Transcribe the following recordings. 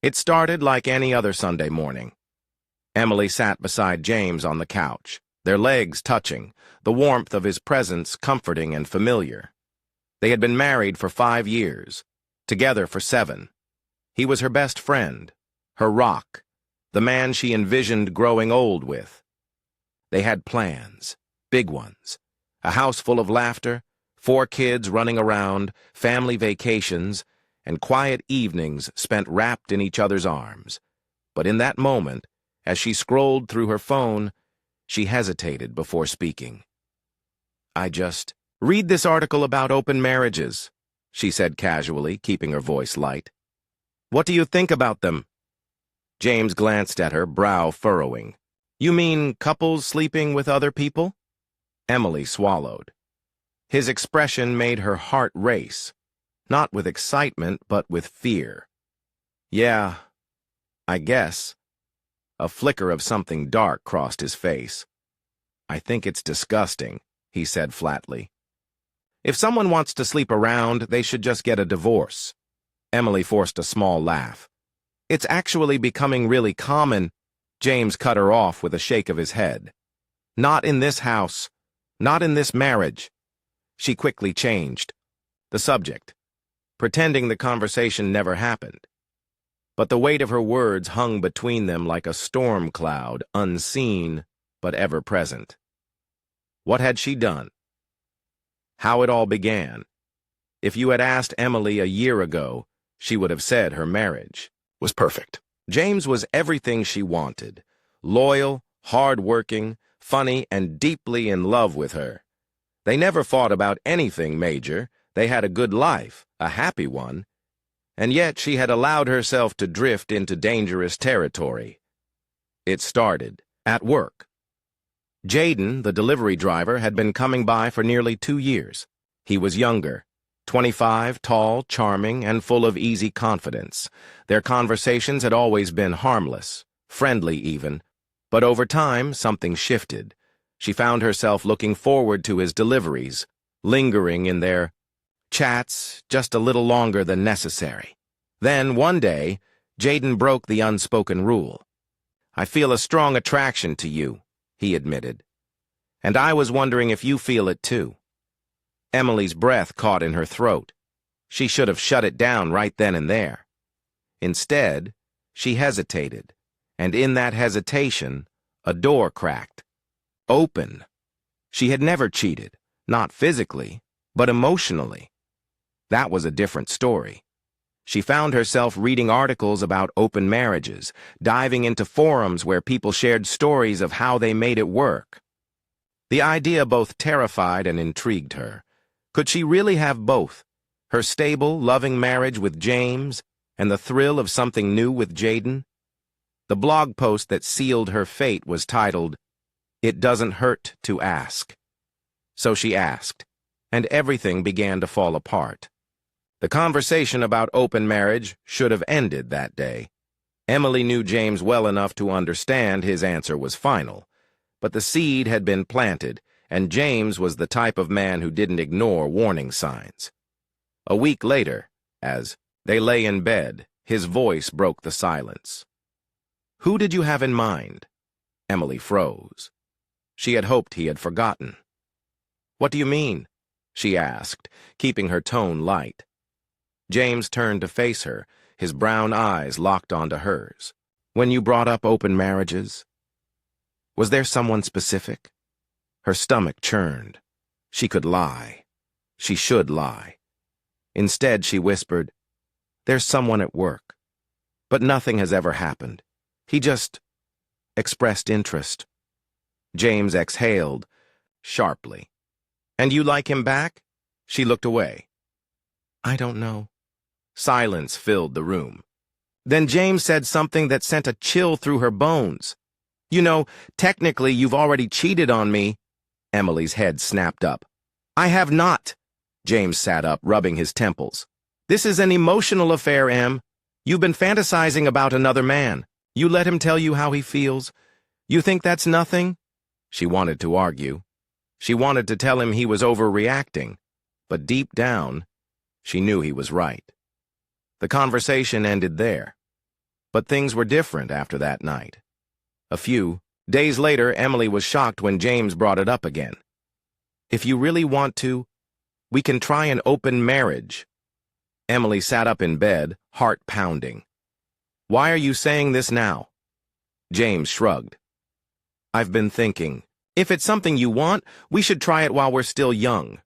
It started like any other Sunday morning. Emily sat beside James on the couch, their legs touching, the warmth of his presence comforting and familiar. They had been married for 5 years, together for 7. He was her best friend, her rock, the man she envisioned growing old with. They had plans, big ones, a house full of laughter, 4 kids running around, family vacations, and quiet evenings spent wrapped in each other's arms. But in that moment, as she scrolled through her phone, she hesitated before speaking. Read this article about open marriages, she said casually, keeping her voice light. What do you think about them? James glanced at her, brow furrowing. You mean couples sleeping with other people? Emily swallowed. His expression made her heart race, not with excitement, but with fear. Yeah, I guess. A flicker of something dark crossed his face. I think it's disgusting, he said flatly. If someone wants to sleep around, they should just get a divorce. Emily forced a small laugh. It's actually becoming really common. James cut her off with a shake of his head. Not in this house. Not in this marriage. She quickly changed the subject, pretending the conversation never happened. But the weight of her words hung between them like a storm cloud, unseen but ever present. What had she done? How it all began. If you had asked Emily a year ago, she would have said her marriage was perfect. James was everything she wanted, loyal, hard-working, funny, and deeply in love with her. They never fought about anything major. They had a good life, a happy one. And yet she had allowed herself to drift into dangerous territory. It started at work. Jaden, the delivery driver, had been coming by for nearly 2 years. He was younger, 25, tall, charming, and full of easy confidence. Their conversations had always been harmless, friendly even, but over time something shifted. She found herself looking forward to his deliveries, lingering in their chats just a little longer than necessary. Then, one day, Jaden broke the unspoken rule. I feel a strong attraction to you, he admitted. And I was wondering if you feel it too. Emily's breath caught in her throat. She should have shut it down right then and there. Instead, she hesitated, and in that hesitation, a door cracked. Open. She had never cheated, not physically, but emotionally. That was a different story. She found herself reading articles about open marriages, diving into forums where people shared stories of how they made it work. The idea both terrified and intrigued her. Could she really have both? Her stable, loving marriage with James and the thrill of something new with Jaden? The blog post that sealed her fate was titled, "It Doesn't Hurt to Ask." So she asked, and everything began to fall apart. The conversation about open marriage should have ended that day. Emily knew James well enough to understand his answer was final, but the seed had been planted, and James was the type of man who didn't ignore warning signs. A week later, as they lay in bed, his voice broke the silence. Who did you have in mind? Emily froze. She had hoped he had forgotten. What do you mean? She asked, keeping her tone light. James turned to face her, his brown eyes locked onto hers. When you brought up open marriages, was there someone specific? Her stomach churned. She could lie. She should lie. Instead, she whispered, There's someone at work. But nothing has ever happened. He just expressed interest. James exhaled sharply. And you like him back? She looked away. I don't know. Silence filled the room. Then James said something that sent a chill through her bones. You know, technically you've already cheated on me. Emily's head snapped up. I have not. James sat up, rubbing his temples. This is an emotional affair, Em. You've been fantasizing about another man. You let him tell you how he feels. You think that's nothing? She wanted to argue. She wanted to tell him he was overreacting. But deep down, she knew he was right. The conversation ended there. But things were different after that night. A few days later, Emily was shocked when James brought it up again. "If you really want to, we can try an open marriage." Emily sat up in bed, heart pounding. "Why are you saying this now?" James shrugged. "I've been thinking. If it's something you want, we should try it while we're still young."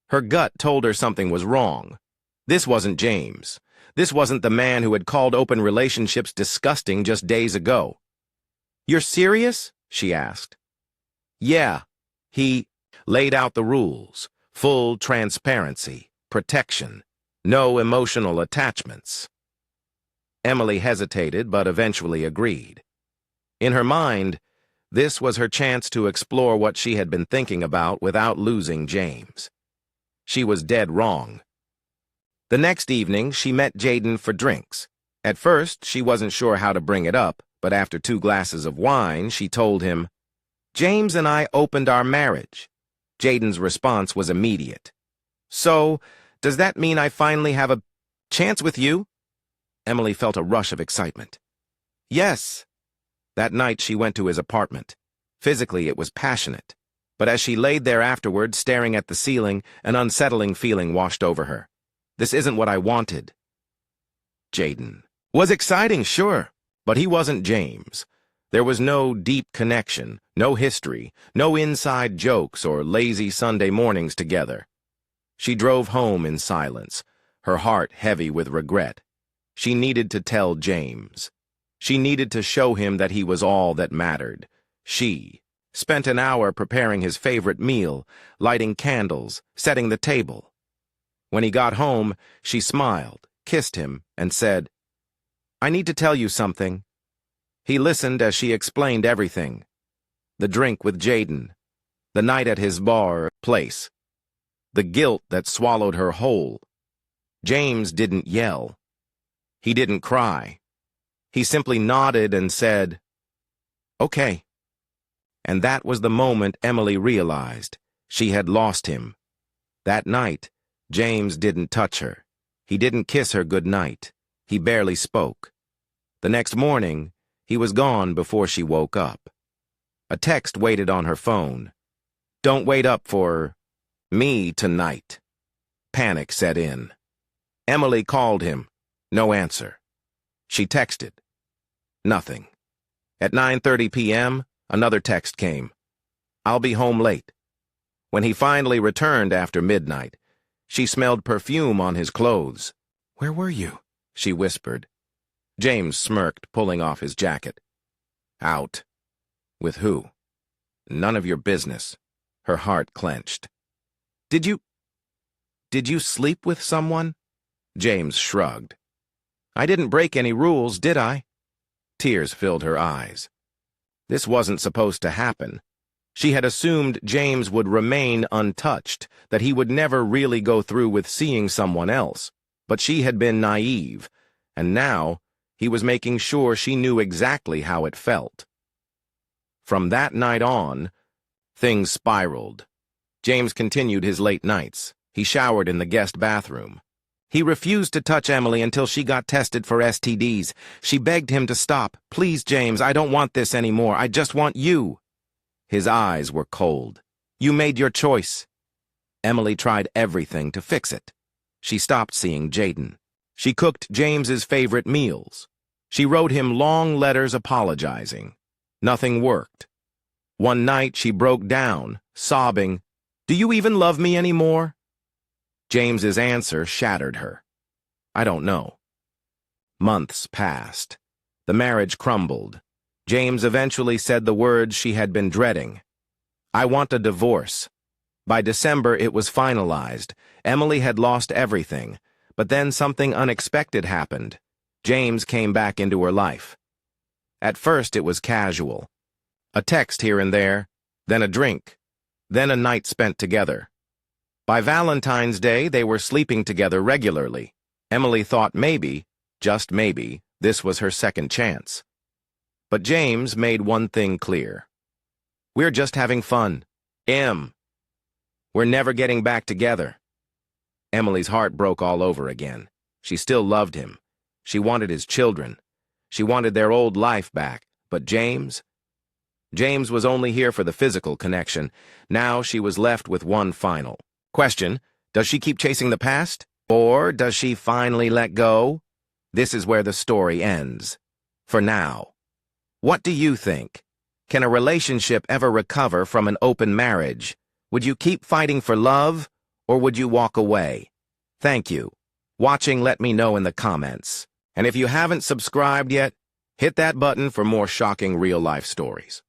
Her gut told her something was wrong. This wasn't James. This wasn't the man who had called open relationships disgusting just days ago. "You're serious?" she asked. "Yeah." He laid out the rules: full transparency, protection, no emotional attachments. Emily hesitated, but eventually agreed. In her mind, this was her chance to explore what she had been thinking about without losing James. She was dead wrong. The next evening, she met Jayden for drinks. At first, she wasn't sure how to bring it up, but after 2 glasses of wine, she told him, "James and I opened our marriage." Jayden's response was immediate. "So, does that mean I finally have a chance with you?" Emily felt a rush of excitement. "Yes." That night, she went to his apartment. Physically, it was passionate. But as she laid there afterward, staring at the ceiling, an unsettling feeling washed over her. "This isn't what I wanted." Jayden was exciting, sure, but he wasn't James. There was no deep connection, no history, no inside jokes or lazy Sunday mornings together. She drove home in silence, her heart heavy with regret. She needed to tell James. She needed to show him that he was all that mattered. She spent an hour preparing his favorite meal, lighting candles, setting the table. When he got home, she smiled, kissed him, and said, "I need to tell you something." He listened as she explained everything. The drink with Jayden, the night at his bar place, the guilt that swallowed her whole. James didn't yell. He didn't cry. He simply nodded and said, "Okay." And that was the moment Emily realized she had lost him. That night, James didn't touch her. He didn't kiss her good night. He barely spoke. The next morning, he was gone before she woke up. A text waited on her phone. "Don't wait up for me tonight." Panic set in. Emily called him. No answer. She texted. Nothing. At 9:30 p.m., another text came. "I'll be home late." When he finally returned after midnight, she smelled perfume on his clothes. "Where were you?" she whispered. James smirked, pulling off his jacket. "Out." "With who?" "None of your business." Her heart clenched. Did you sleep with someone?" James shrugged. "I didn't break any rules, did I?" Tears filled her eyes. This wasn't supposed to happen. She had assumed James would remain untouched, that he would never really go through with seeing someone else. But she had been naive, and now he was making sure she knew exactly how it felt. From that night on, things spiraled. James continued his late nights. He showered in the guest bathroom. He refused to touch Emily until she got tested for STDs. She begged him to stop. "Please, James, I don't want this anymore. I just want you." His eyes were cold. "You made your choice." Emily tried everything to fix it. She stopped seeing Jayden. She cooked James's favorite meals. She wrote him long letters apologizing. Nothing worked. One night she broke down, sobbing, "Do you even love me anymore?" James's answer shattered her. "I don't know." Months passed. The marriage crumbled. James eventually said the words she had been dreading. "I want a divorce." By December, it was finalized. Emily had lost everything, but then something unexpected happened. James came back into her life. At first, it was casual. A text here and there, then a drink, then a night spent together. By Valentine's Day, they were sleeping together regularly. Emily thought maybe, just maybe, this was her second chance. But James made one thing clear. "We're just having fun. We're never getting back together." Emily's heart broke all over again. She still loved him. She wanted his children. She wanted their old life back, but James? James was only here for the physical connection. Now she was left with one final question. Does she keep chasing the past? Or does she finally let go? This is where the story ends. For now. What do you think? Can a relationship ever recover from an open marriage? Would you keep fighting for love, or would you walk away? Thank you. Watching, let me know in the comments. And if you haven't subscribed yet, hit that button for more shocking real-life stories.